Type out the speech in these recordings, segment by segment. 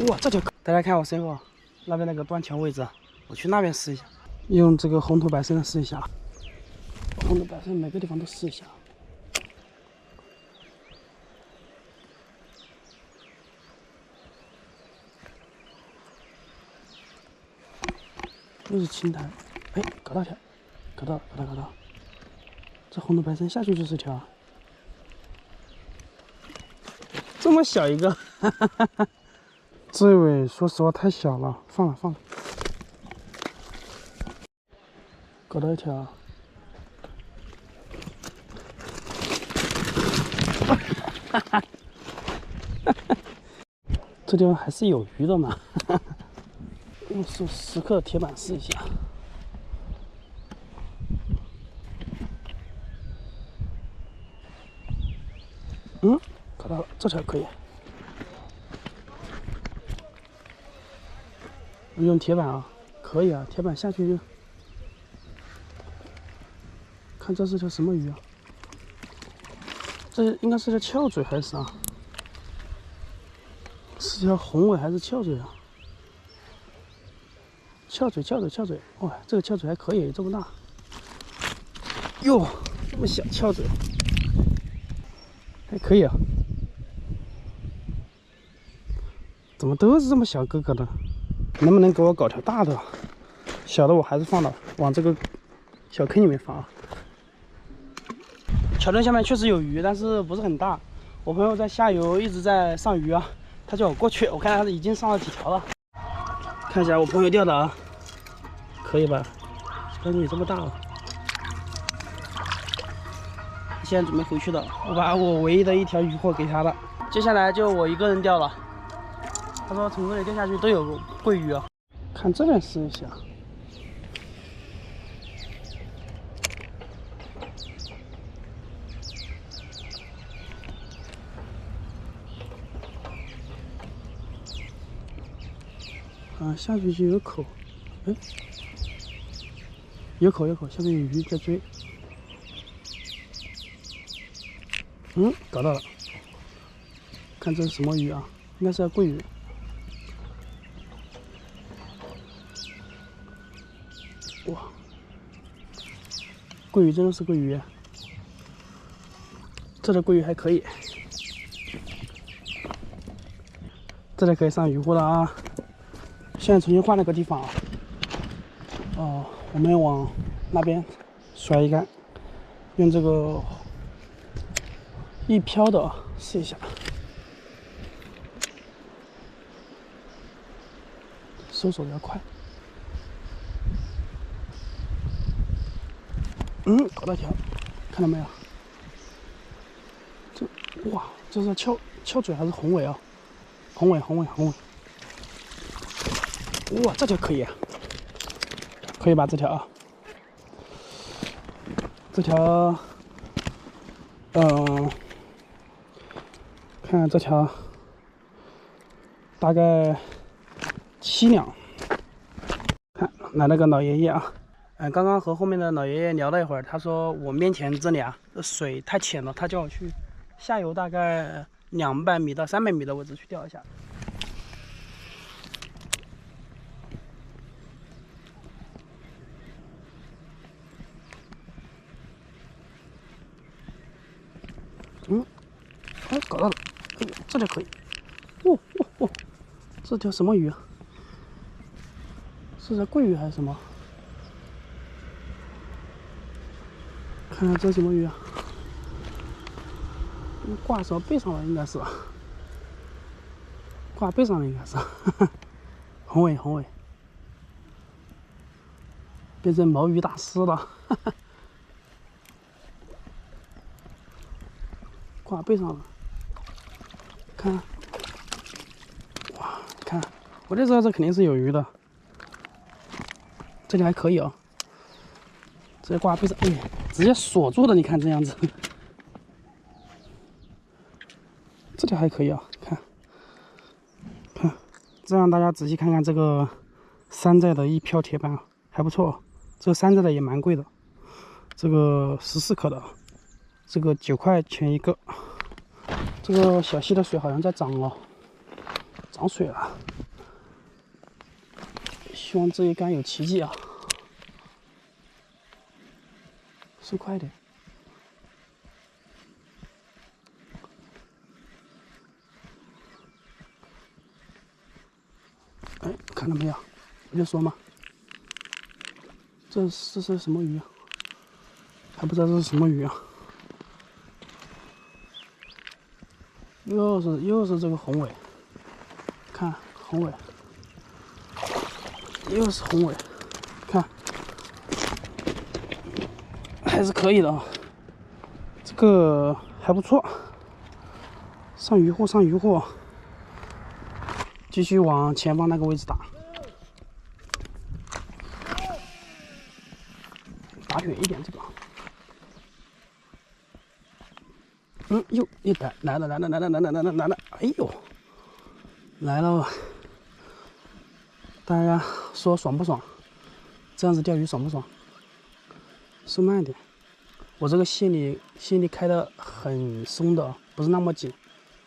哇，这就大家看我身后那边那个断桥位置，我去那边试一下，用这个红头白参试一下，红头白参每个地方都试一下。又是青苔，哎，搞到条，搞到，这红头白参下去就是条，这么小一个，哈哈哈哈。这尾说实话太小了，放了。搞到一条，哈哈，这地方还是有鱼的嘛，哈哈。用10克铁板试一下。搞到了，这条可以。用铁板啊，可以啊，铁板下去就。看这是条什么鱼啊？这应该是条翘嘴还是啥？是条红尾还是翘嘴啊？翘嘴！哇，这个翘嘴还可以，这么大。哟，这么小翘嘴，还可以啊。怎么都是这么小个个的？能不能给我搞条大的？小的我还是放到往这个小坑里面放啊。桥墩下面确实有鱼，但是不是很大。我朋友在下游一直在上鱼啊，他叫我过去，我看他已经上了几条了。看一下我朋友钓的啊。可以吧？但是你这么大了，现在准备回去的。我把我唯一的一条渔获给他了，接下来就我一个人钓了。他说从这里钓下去都有桂鱼啊。看这边试一下。下去就有口，哎。有口，下面有鱼在追。搞到了。看这是什么鱼啊？应该是桂鱼。哇，桂鱼真的是桂鱼。这条桂鱼还可以，这里可以上鱼货了啊！现在重新换了个地方啊。我们往那边甩一竿，用这个一漂的试一下。收手要快。搞到条，看到没有？哇，这是翘嘴还是红尾啊？红尾。哇，这条可以啊。可以吧？这条啊，这条，看看这条，大概7两。看来了个老爷爷啊，刚刚和后面的老爷爷聊了一会儿，他说我面前这里啊，这水太浅了，他叫我去下游大概200米到300米的位置去钓一下。哎，搞到了，这条可以。这条什么鱼啊？是条桂鱼还是什么？看看这什么鱼啊？挂什么背上了？应该是，挂背上了应该是。红尾，变成毛鱼大师了。挂背上了，看，哇，看，我就知道这肯定是有鱼的。这里还可以哦，直接挂背上，哎，直接锁住的，你看这样子。这条还可以啊，看，这样大家仔细看看这个山寨的一漂铁板还不错，这个山寨的也蛮贵的，这个14克的，这个9块钱一个。这个小溪的水好像在涨哦，涨水了。希望这一竿有奇迹啊！收快点。哎，看到没有？我就说嘛，这是什么鱼啊？还不知道这是什么鱼啊？又是这个红尾，看红尾，又是红尾，看还是可以的啊，这个还不错。上鱼货，继续往前方那个位置打，打远一点这个。又来了！哎呦，来了！大家说爽不爽？这样子钓鱼爽不爽？收慢点，我这个线里开的很松的，不是那么紧，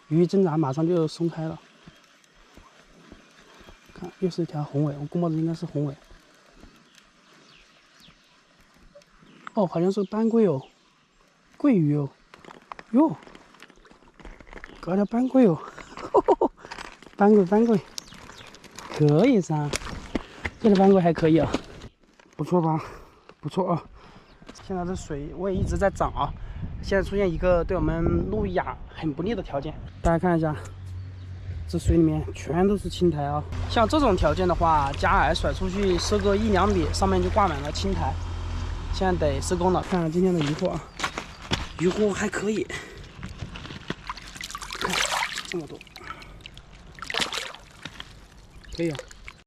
鱼一挣扎马上就松开了。看，又是一条红尾，我估摸着应该是红尾。哦，好像是斑龟哦，桂鱼哦。哟，搞条斑龟哦，斑龟，可以噻，这条斑龟还可以啊，不错吧？不错啊。现在这水我也一直在涨啊，现在出现一个对我们路亚很不利的条件，大家看一下，这水里面全都是青苔啊。像这种条件的话，加饵甩出去收个1、2米，上面就挂满了青苔。现在得收工了，看看今天的渔获啊，渔获还可以。看这么多，可以啊。